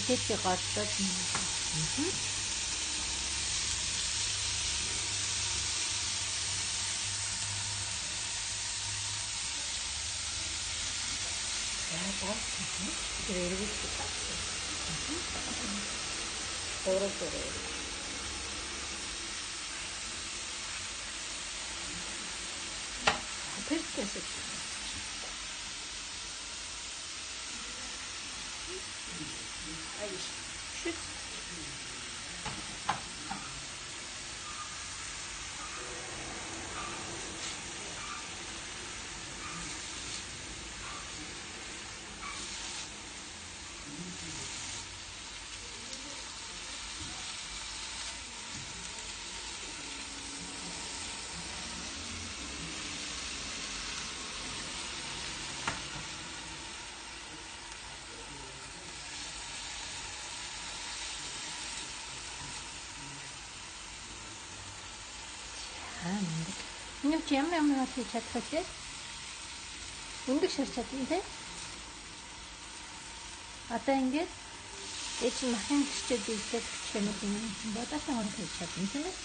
Тэти гартад. Энэ ч ямар хийж чадах вэ? Өндөр шарч чадна те. Одоо ингээд эч махын гисчээд ийдэг чимэд юм бодож орох хийж чадна тийм ээ.